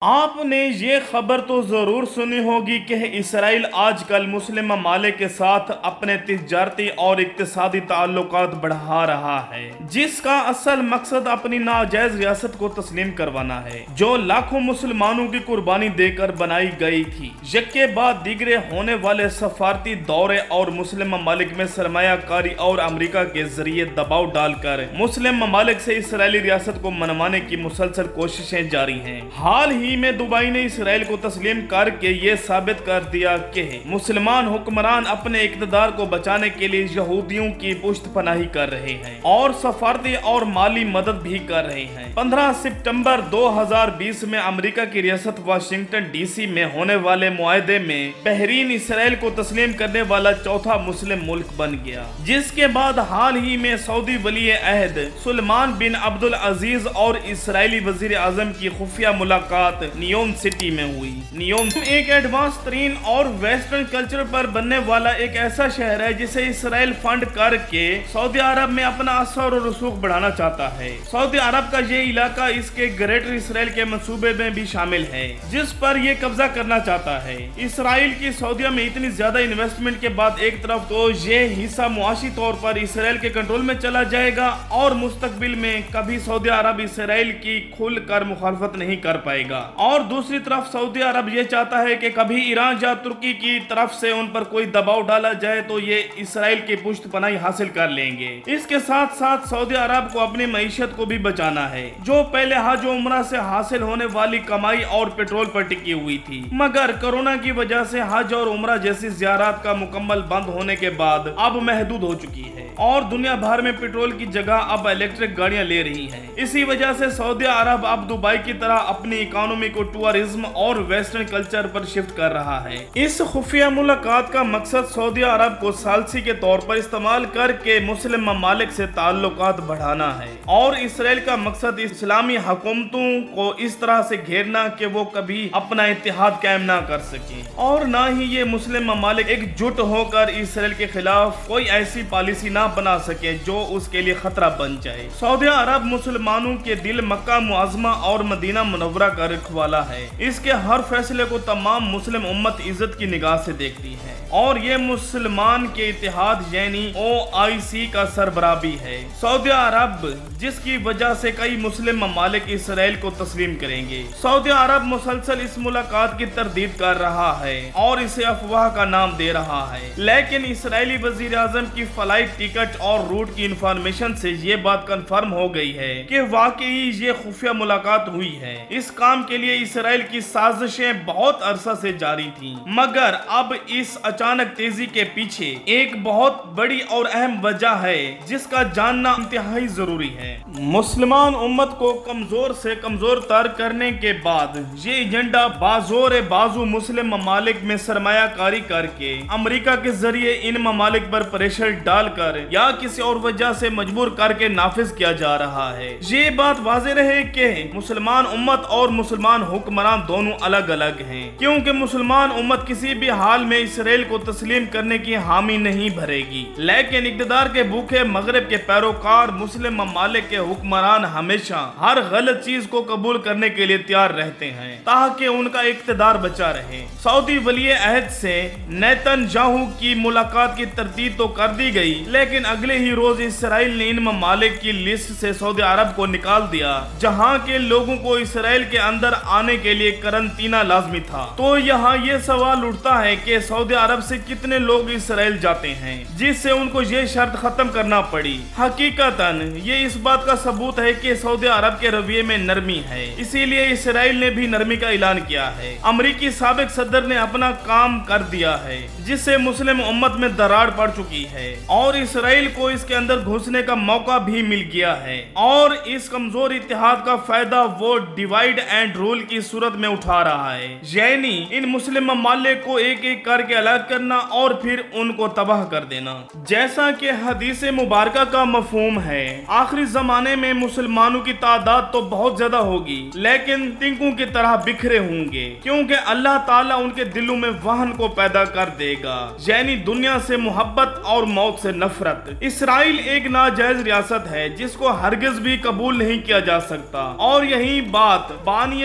آپ نے یہ خبر تو ضرور سنی ہوگی کہ اسرائیل آج کل مسلم ممالک کے ساتھ اپنے تجارتی اور اقتصادی تعلقات بڑھا رہا ہے، جس کا اصل مقصد اپنی ناجائز ریاست کو تسلیم کروانا ہے جو لاکھوں مسلمانوں کی قربانی دے کر بنائی گئی تھی۔ یکے بعد دیگرے ہونے والے سفارتی دورے اور مسلم ممالک میں سرمایہ کاری اور امریکہ کے ذریعے دباؤ ڈال کر مسلم ممالک سے اسرائیلی ریاست کو منوانے کی مسلسل کوششیں جاری ہیں۔ حال ہی میں دبئی نے اسرائیل کو تسلیم کر کے یہ ثابت کر دیا کہ مسلمان حکمران اپنے اقتدار کو بچانے کے لیے یہودیوں کی پشت پناہی کر رہے ہیں اور سفارتی اور مالی مدد بھی کر رہے ہیں۔ 15 ستمبر 2020 میں امریکہ کی ریاست واشنگٹن ڈی سی میں ہونے والے معاہدے میں بحرین اسرائیل کو تسلیم کرنے والا چوتھا مسلم ملک بن گیا، جس کے بعد حال ہی میں سعودی ولی عہد سلمان بن عبد العزیز اور اسرائیلی وزیر اعظم کی خفیہ ملاقات نیوم سٹی میں ہوئی۔ نیوم ایک ایڈوانس ترین اور ویسٹرن کلچر پر بننے والا ایک ایسا شہر ہے جسے اسرائیل فنڈ کر کے سعودی عرب میں اپنا اثر و رسوخ بڑھانا چاہتا ہے۔ سعودی عرب کا یہ علاقہ اس کے گریٹر اسرائیل کے منصوبے میں بھی شامل ہے جس پر یہ قبضہ کرنا چاہتا ہے۔ اسرائیل کی سعودیہ میں اتنی زیادہ انویسٹمنٹ کے بعد ایک طرف تو یہ حصہ معاشی طور پر اسرائیل کے کنٹرول میں چلا جائے گا اور مستقبل میں کبھی سعودی عرب اسرائیل کی کھل کر مخالفت نہیں کر پائے گا، اور دوسری طرف سعودی عرب یہ چاہتا ہے کہ کبھی ایران یا ترکی کی طرف سے ان پر کوئی دباؤ ڈالا جائے تو یہ اسرائیل کی پشت پناہی حاصل کر لیں گے۔ اس کے ساتھ ساتھ سعودی عرب کو اپنی معیشت کو بھی بچانا ہے جو پہلے حج و عمرہ سے حاصل ہونے والی کمائی اور پیٹرول پر ٹکی ہوئی تھی، مگر کورونا کی وجہ سے حج اور عمرہ جیسی زیارات کا مکمل بند ہونے کے بعد اب محدود ہو چکی ہے اور دنیا بھر میں پیٹرول کی جگہ اب الیکٹرک گاڑیاں لے رہی ہیں۔ اسی وجہ سے سعودی عرب اب دبئی کی طرح اپنی اکانومی کو ٹورزم اور ویسٹرن کلچر پر شفٹ کر رہا ہے۔ اس خفیہ ملاقات کا مقصد سعودی عرب کو ثالثی کے طور پر استعمال کر کے مسلم ممالک سے تعلقات بڑھانا ہے، اور اسرائیل کا مقصد اسلامی حکومتوں کو اس طرح سے گھیرنا کہ وہ کبھی اپنا اتحاد قائم نہ کر سکیں، اور نہ ہی یہ مسلم ممالک ایک جٹ ہو کر اسرائیل کے خلاف کوئی ایسی پالیسی نہ بنا سکے جو اس کے لیے خطرہ بن جائے۔ سعودی عرب مسلمانوں کے دل مکہ معظمہ اور مدینہ منورہ کا رکھوالا ہے۔ اس کے ہر فیصلے کو تمام مسلم امت عزت کی نگاہ سے دیکھتی ہے، اور یہ مسلمان کے اتحاد یعنی OIC کا سربراہ بھی ہے۔ سعودی عرب جس کی وجہ سے کئی مسلم ممالک اسرائیل کو تسلیم کریں گے۔ سعودی عرب مسلسل اس ملاقات کی تردید کر رہا ہے اور اسے افواہ کا نام دے رہا ہے، لیکن اسرائیلی وزیر اعظم کی فلائٹ ٹکٹ اور روٹ کی انفارمیشن سے یہ بات کنفرم ہو گئی ہے کہ واقعی یہ خفیہ ملاقات ہوئی ہے۔ اس کام کے لیے اسرائیل کی سازشیں بہت عرصہ سے جاری تھیں، مگر اب اس اچانک تیزی کے پیچھے ایک بہت بڑی اور اہم وجہ ہے جس کا جاننا انتہائی ضروری ہے۔ مسلمان امت کو کمزور سے کمزور تر کرنے کے بعد یہ ایجنڈا بازور بازو مسلم ممالک میں سرمایہ کاری کر کے امریکہ کے ذریعے ان ممالک پر پریشر ڈال کر یا کسی اور وجہ سے مجبور کر کے نافذ کیا جا رہا ہے۔ یہ بات واضح رہے کہ مسلمان امت اور مسلمان حکمران دونوں الگ الگ ہیں، کیونکہ مسلمان امت کسی بھی حال میں اسرائیل کو تسلیم کرنے کی حامی نہیں بھرے گی، لیکن اقتدار کے بھوکے مغرب کے پیروکار مسلم ممالک کے حکمران ہمیشہ ہر غلط چیز کو قبول کرنے کے لیے تیار رہتے ہیں تاکہ ان کا اقتدار بچا رہے۔ سعودی ولی عہد سے نیتن یاہو کی ملاقات کی تردید تو کر دی گئی، لیکن اگلے ہی روز اسرائیل نے ان ممالک کی لسٹ سے سعودی عرب کو نکال دیا جہاں کے لوگوں کو اسرائیل کے اندر آنے کے لیے قرنطینہ لازمی تھا۔ تو یہاں یہ سوال اٹھتا ہے کہ سعودی عرب سے کتنے لوگ اسرائیل جاتے ہیں جس سے ان کو یہ شرط ختم کرنا پڑی۔ حقیقتاً یہ اس بات کا ثبوت ہے کہ سعودی عرب کے رویے میں نرمی ہے، اسی لیے اسرائیل نے بھی نرمی کا اعلان کیا ہے۔ امریکی سابق صدر نے اپنا کام کر دیا ہے جس سے مسلم امت میں دراڑ پڑ چکی ہے، اور اسرائیل کو اس کے اندر گھسنے کا موقع بھی مل گیا ہے، اور اس کمزور اتحاد کا فائدہ وہ ڈیوائیڈ اینڈ رول کی صورت میں اٹھا رہا ہے، یعنی ان مسلم ممالک کو ایک ایک کر کے الگ کرنا اور پھر ان کو تباہ کر دینا۔ جیسا کہ حدیث مبارکہ کا مفہوم ہے، آخری زمانے میں مسلمانوں کی تعداد تو بہت زیادہ ہوگی لیکن تنکوں کی طرح بکھرے ہوں گے، کیونکہ اللہ تعالیٰ ان کے دلوں میں وہن کو پیدا کر دے گا، یعنی دنیا سے محبت اور موت سے نفرت۔ اسرائیل ایک ناجائز ریاست ہے جس کو ہرگز بھی قبول نہیں کیا جا سکتا، اور یہی بات بانی